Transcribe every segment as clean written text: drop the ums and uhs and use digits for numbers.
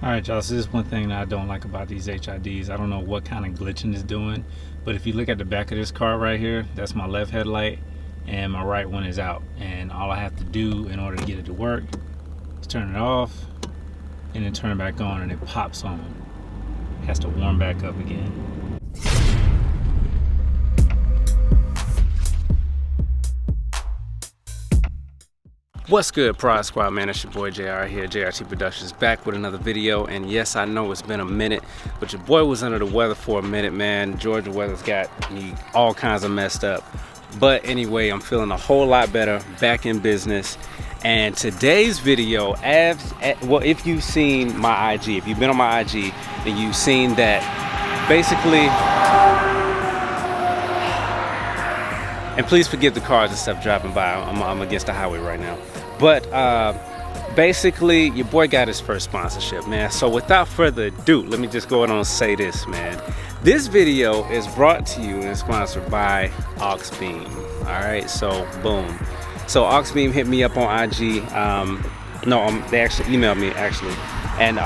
Alright y'all, so this is one thing that I don't like about these HIDs. I don't know what kind of glitching it's doing, but if you look at the back of this car right here, that's my left headlight and my right one is out, and all I have to do in order to get it to work is turn it off and then turn it back on, and it pops on. It has to warm back up again. What's good, Prod Squad, man? It's your boy JR here, JRTProductions, back with another video. And yes, I know it's been a minute, but your boy was under the weather for a minute, man. Georgia weather's got me all kinds of messed up. But anyway, I'm feeling a whole lot better, back in business. And today's video, well, if you've seen my IG, if you've been on my IG, then you've seen that basically, and please forgive the cars and stuff driving by. I'm against the highway right now. But basically, your boy got his first sponsorship, man. So without further ado, let me just go ahead and say this, man. This video is brought to you and sponsored by Auxbeam. All right, so boom. So Auxbeam hit me up on IG. They actually emailed me, actually. And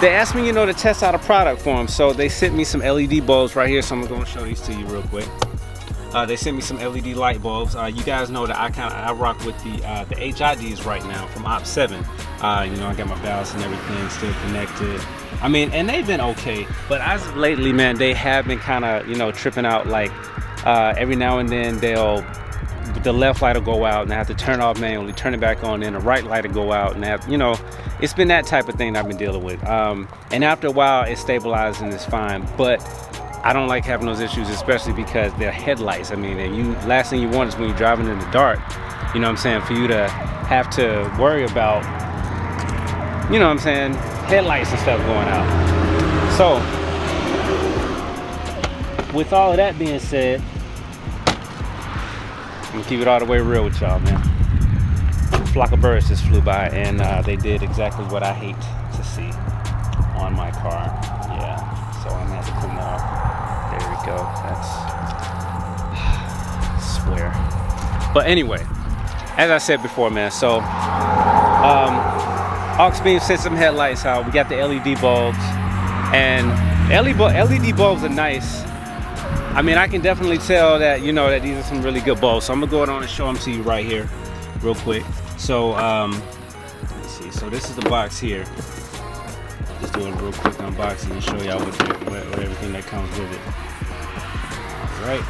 they asked me, to test out a product for them. So they sent me some LED bulbs right here. So I'm going to show these to you real quick. They sent me some LED light bulbs. You guys know that I rock with the HIDs right now from Op 7. I got my valves and everything still connected. I mean, and they've been okay, but as of lately, man, they have been kind of tripping out. Like every now and then the left light will go out and I have to turn it off manually, turn it back on, then the right light will go out, and it's been that type of thing that I've been dealing with. And after a while, it stabilizes and it's fine, but I don't like having those issues, especially because they're headlights. I mean, and last thing you want is when you're driving in the dark, you know what I'm saying, for you to have to worry about, you know what I'm saying, headlights and stuff going out. So, with all of that being said, I'm gonna keep it all the way real with y'all, man. A flock of birds just flew by, and they did exactly what I hate to see on my car. Yeah, so I'm gonna have to clean that off. There we go. That's I swear. But anyway, as I said before, man. So Auxbeam sent some headlights out. We got the LED bulbs, and LED bulbs are nice. I mean, I can definitely tell that that these are some really good bulbs. So I'm gonna go on and show them to you right here, real quick. So let's see. So this is the box here. Just doing a real quick unboxing and show y'all what everything that comes with it. All right,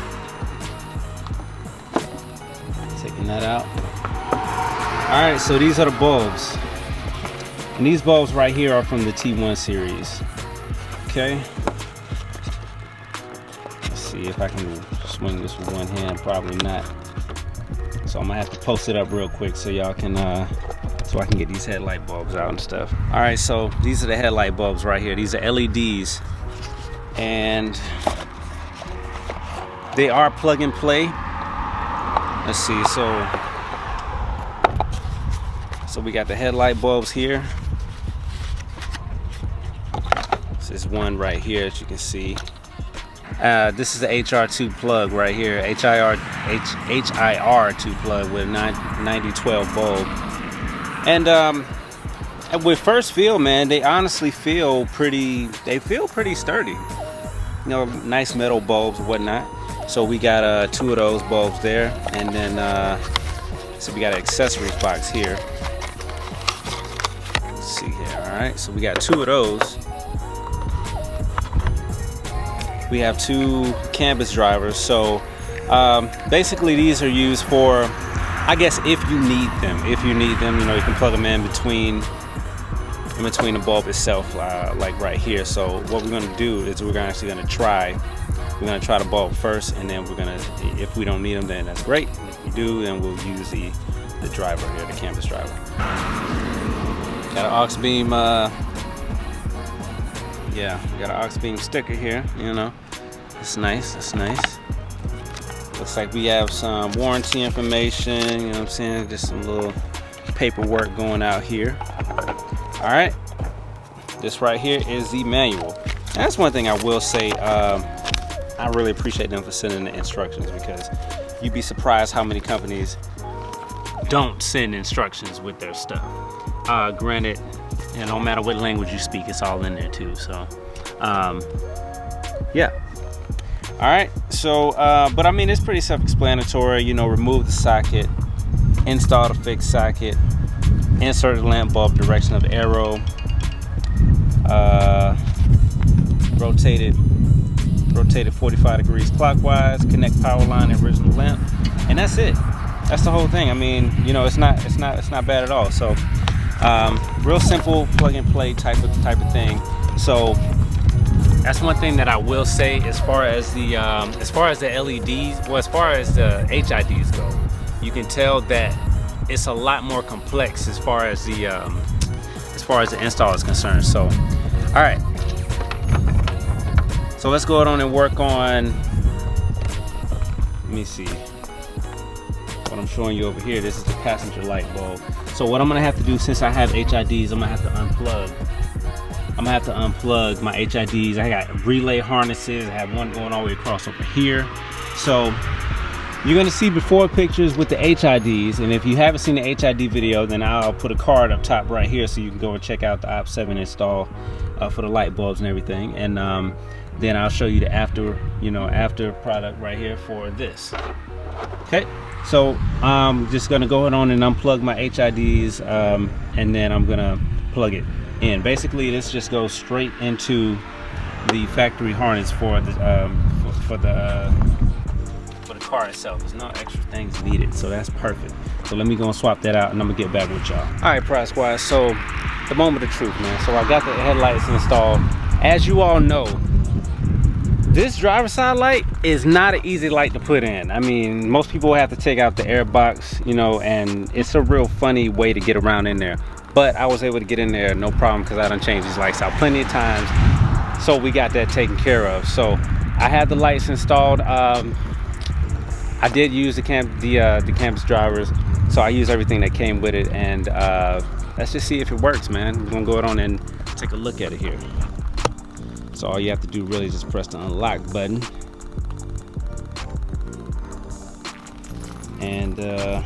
taking that out. All right, so these are the bulbs, and these bulbs right here are from the T1 series. Okay, let's see if I can swing this with one hand. Probably not. So I'm gonna have to post it up real quick so y'all can so I can get these headlight bulbs out and stuff. All right, so these are the headlight bulbs right here. These are LEDs, and they are plug and play. Let's see, so we got the headlight bulbs here. This is one right here, as you can see. This is the HR2 plug right here, HIR2 plug with a 9012 bulb. And with first feel, man, they honestly feel pretty sturdy. Nice metal bulbs and whatnot. So we got 2 of those bulbs there, and then so we got an accessories box here. Let's see here. All right, so we got 2 of those. We have 2 canvas drivers. So basically, these are used for, I guess, if you need them. If you need them, you can plug them in between the bulb itself, like right here. So what we're gonna do is we're actually gonna try the bulb first, and then if we don't need them, then that's great. And if we do, then we'll use the driver here, the canvas driver. Got an Auxbeam, yeah, we got an Auxbeam sticker here. It's nice. That's nice. Looks like we have some warranty information, you know what I'm saying? Just some little paperwork going out here. All right, this right here is the manual. And that's one thing I will say, I really appreciate them for sending the instructions, because you'd be surprised how many companies don't send instructions with their stuff. Granted, And no matter what language you speak, it's all in there too. So, yeah. All right. So, but I mean, it's pretty self-explanatory. You know, remove the socket, install the fixed socket, insert the lamp bulb direction of the arrow, rotate it 45 degrees clockwise, connect power line and original lamp, and that's it. That's the whole thing. I mean, you know, it's not bad at all. So, real simple plug and play type of thing. So that's one thing that I will say as far as the LEDs, well, as far as the HIDs go, you can tell that it's a lot more complex as far as the install is concerned. So, all right. So let's go on and work on. Let me see. What I'm showing you over here, this is the passenger light bulb. So what I'm gonna have to do, since I have HIDs, I'm gonna have to unplug my HIDs. I got relay harnesses. I have one going all the way across over here. So you're gonna see before pictures with the HIDs, and if you haven't seen the HID video, then I'll put a card up top right here so you can go and check out the Op7 install for the light bulbs and everything. And then I'll show you the after product right here for this. Okay, so I'm just gonna go on and unplug my HIDs, and then I'm gonna plug it in. Basically, this just goes straight into the factory harness for the car itself. There's no extra things needed, so that's perfect. So let me go and swap that out, and I'm gonna get back with y'all. All right, Price Squad. So the moment of truth, man. So I got the headlights installed. As you all know, this driver side light is not an easy light to put in. I mean, most people have to take out the air box, you know, and it's a real funny way to get around in there. But I was able to get in there no problem, because I done changed these lights out plenty of times. So we got that taken care of. So I had the lights installed. I did use the campus drivers, so I used everything that came with it, and let's just see if it works, man. We're gonna go on and take a look at it here. So all you have to do really is just press the unlock button, and yeah,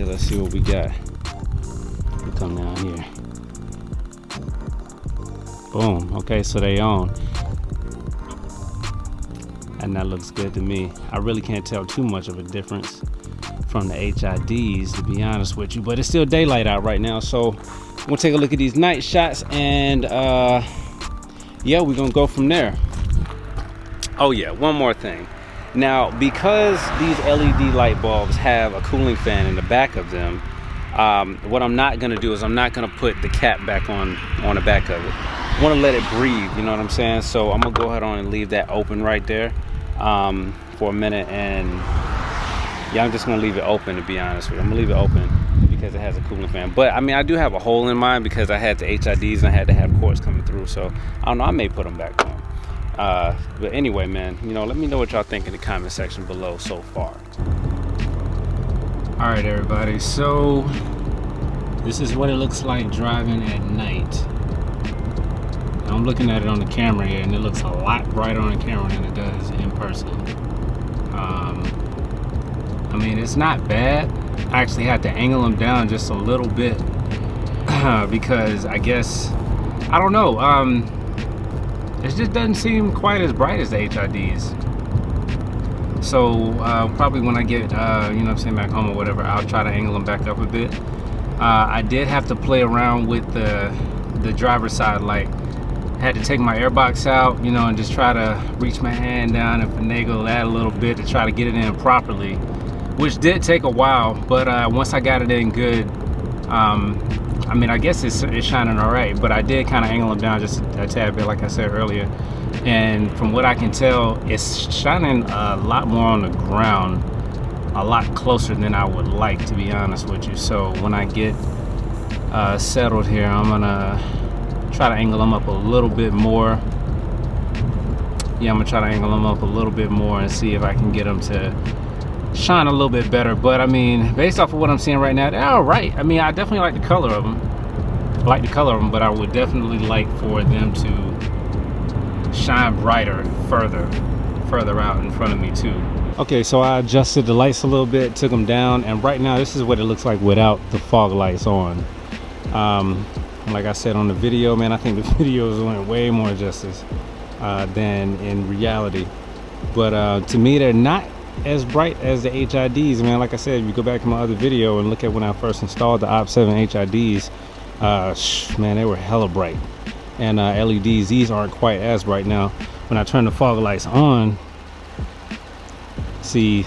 let's see what we got. We'll come down here. Boom. Okay, so they on. And that looks good to me. I really can't tell too much of a difference from the HIDs, to be honest with you, but it's still daylight out right now. So I'm gonna take a look at these night shots, and yeah, we're gonna go from there. Oh yeah, one more thing. Now, because these LED light bulbs have a cooling fan in the back of them, what I'm not gonna do is I'm not gonna put the cap back on the back of it. I want to let it breathe, you know what I'm saying? So I'm gonna go ahead on and leave that open right there for a minute, and yeah, I'm just gonna leave it open, to be honest with you. I'm gonna leave it open because it has a cooling fan. But I mean, I do have a hole in mine because I had the HIDs and I had to have cords coming through. So I don't know, I may put them back on. But anyway, man, you know, let me know what y'all think in the comment section below so far. All right, everybody. So this is what it looks like driving at night. I'm looking at it on the camera here, and it looks a lot brighter on the camera than it does in person. I mean, it's not bad. I actually had to angle them down just a little bit because I guess, I don't know, it just doesn't seem quite as bright as the HIDs. So probably when I get, you know what I'm saying, back home or whatever, I'll try to angle them back up a bit. I did have to play around with the driver's side light. Had to take my airbox out, you know, and just try to reach my hand down and finagle that a little bit to try to get it in properly, which did take a while. But once I got it in good, I mean, I guess it's shining all right, but I did kind of angle them down just a tad bit, like I said earlier. And from what I can tell, it's shining a lot more on the ground, a lot closer than I would like, to be honest with you. So when I get settled here, I'm gonna try to angle them up a little bit more. Yeah, I'm gonna try to angle them up a little bit more and see if I can get them to shine a little bit better. But I mean, based off of what I'm seeing right now, they're all right. I mean, I definitely like the color of them. I like the color of them, but I would definitely like for them to shine brighter further out in front of me too. Okay, so I adjusted the lights a little bit, took them down, and right now this is what it looks like without the fog lights on. Like I said on the video, man, I think the video is doing way more justice than in reality. But to me, they're not as bright as the HIDs, man. Like I said, if you go back to my other video and look at when I first installed the OP7 HIDs, man, they were hella bright. And LEDs, these aren't quite as bright. Now when I turn the fog lights on, see,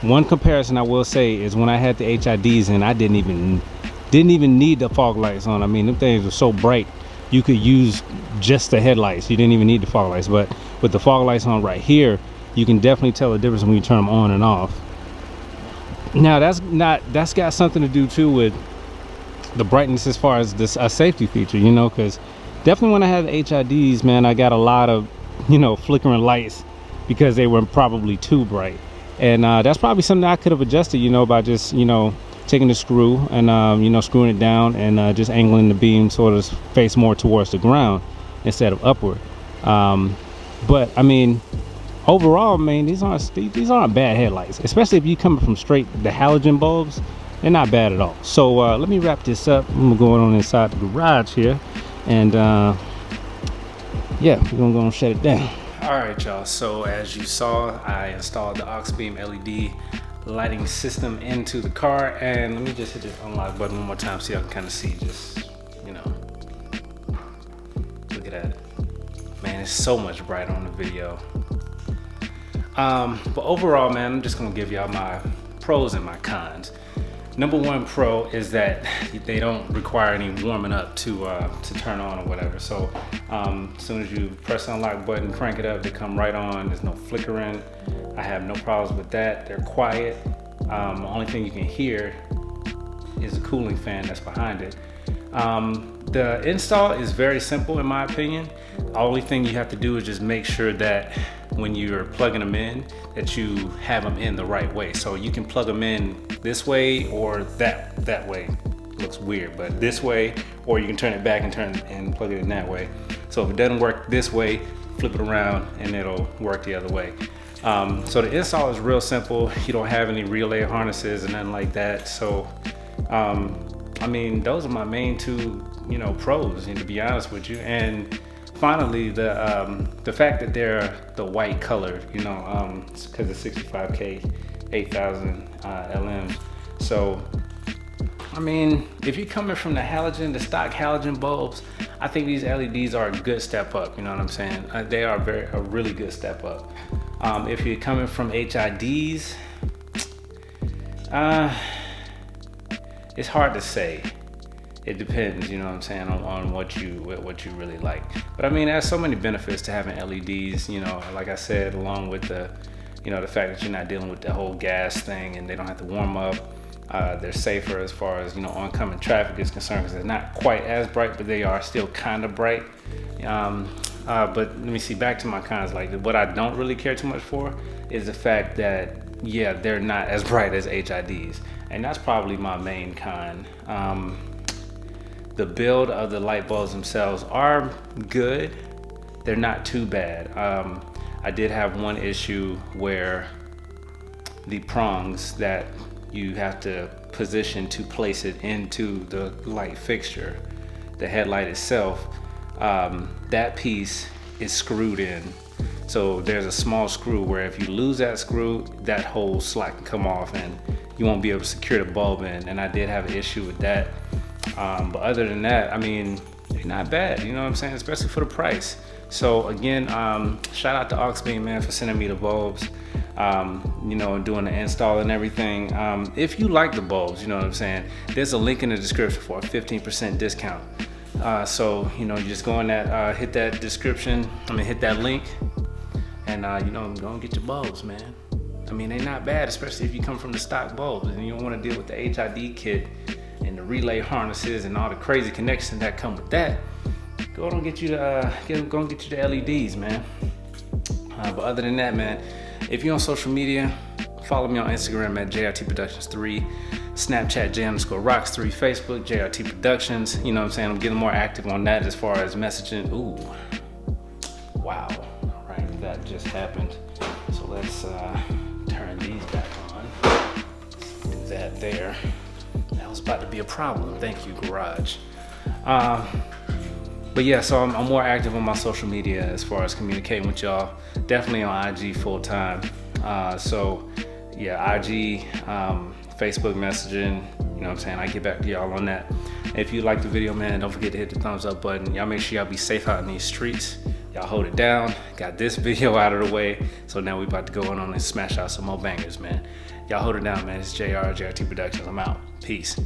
one comparison I will say is when I had the HIDs and I didn't even need the fog lights on. I mean, them things were so bright you could use just the headlights. You didn't even need the fog lights. But with the fog lights on right here, you can definitely tell the difference when you turn them on and off. Now that's got something to do too with the brightness as far as this safety feature, you know, because definitely when I had the HIDs, man, I got a lot of, you know, flickering lights because they were probably too bright. And that's probably something I could have adjusted, you know, by just, you know, taking the screw and you know, screwing it down and just angling the beam sort of face more towards the ground instead of upward. But I mean, overall, man, these aren't bad headlights, especially if you coming from straight the halogen bulbs. They're not bad at all. So let me wrap this up. I'm going on inside the garage here, and yeah, we're gonna go and shut it down. All right, y'all, so as you saw, I installed the Auxbeam LED lighting system into the car, and let me just hit the unlock button one more time so y'all can kind of see, just, you know, look at that. Man, it's so much brighter on the video. But overall, man, I'm just gonna give y'all my pros and my cons. Number one pro is that they don't require any warming up to turn on or whatever. So as soon as you press the unlock button, crank it up, they come right on. There's no flickering. I have no problems with that. They're quiet. The only thing you can hear is the cooling fan that's behind it. The install is very simple in my opinion. The only thing you have to do is just make sure that when you're plugging them in, that you have them in the right way. So you can plug them in this way or that way. Looks weird, but this way, or you can turn it back and plug it in that way. So if it doesn't work this way, flip it around and it'll work the other way. So the install is real simple. You don't have any relay harnesses and nothing like that. So I mean, those are my main two, you know, pros, and to be honest with you. And finally, the fact that they're the white color, you know, because it's 65K, 8000 LM. So, I mean, if you're coming from the stock halogen bulbs, I think these LEDs are a good step up. You know what I'm saying? They are a really good step up. If you're coming from HIDs, it's hard to say. It depends, you know what I'm saying, on what you really like. But I mean, there's so many benefits to having LEDs, you know, like I said, along with the, you know, the fact that you're not dealing with the whole gas thing and they don't have to warm up. They're safer as far as, you know, oncoming traffic is concerned, because they're not quite as bright, but they are still kind of bright. But let me see, back to my cons. Like, what I don't really care too much for is the fact that, yeah, they're not as bright as HIDs. And that's probably my main con. The build of the light bulbs themselves are good. They're not too bad. I did have one issue where the prongs that you have to position to place it into the light fixture, the headlight itself, that piece is screwed in. So there's a small screw where if you lose that screw, that whole slot can come off and you won't be able to secure the bulb in. And I did have an issue with that. But other than that, I mean, they're not bad, you know what I'm saying? Especially for the price. So again, shout out to Auxbeam, man, for sending me the bulbs, you know, and doing the install and everything. If you like the bulbs, you know what I'm saying, there's a link in the description for a 15% discount. So, you know, you just go in that, hit that description, hit that link, and, you know, go and get your bulbs, man. I mean, they're not bad, especially if you come from the stock bulbs and you don't want to deal with the HID kit and the relay harnesses and all the crazy connections that come with that. Go and get you the LEDs, man. But other than that, man, if you're on social media, follow me on Instagram at JRTProductions3, Snapchat J_Rox3, Facebook JRT Productions. You know what I'm saying? I'm getting more active on that as far as messaging. Ooh, wow, all right, that just happened. So let's turn these back on. Let's do that there. That was about to be a problem. Thank you, garage. But yeah, so I'm more active on my social media as far as communicating with y'all. Definitely on IG full time. So yeah, IG, Facebook messaging, you know what I'm saying? I get back to y'all on that. If you like the video, man, don't forget to hit the thumbs up button. Y'all make sure y'all be safe out in these streets. Y'all hold it down. Got this video out of the way. So now we about to go on and smash out some more bangers, man. Y'all hold it down, man. It's JRTProductions. I'm out. Peace.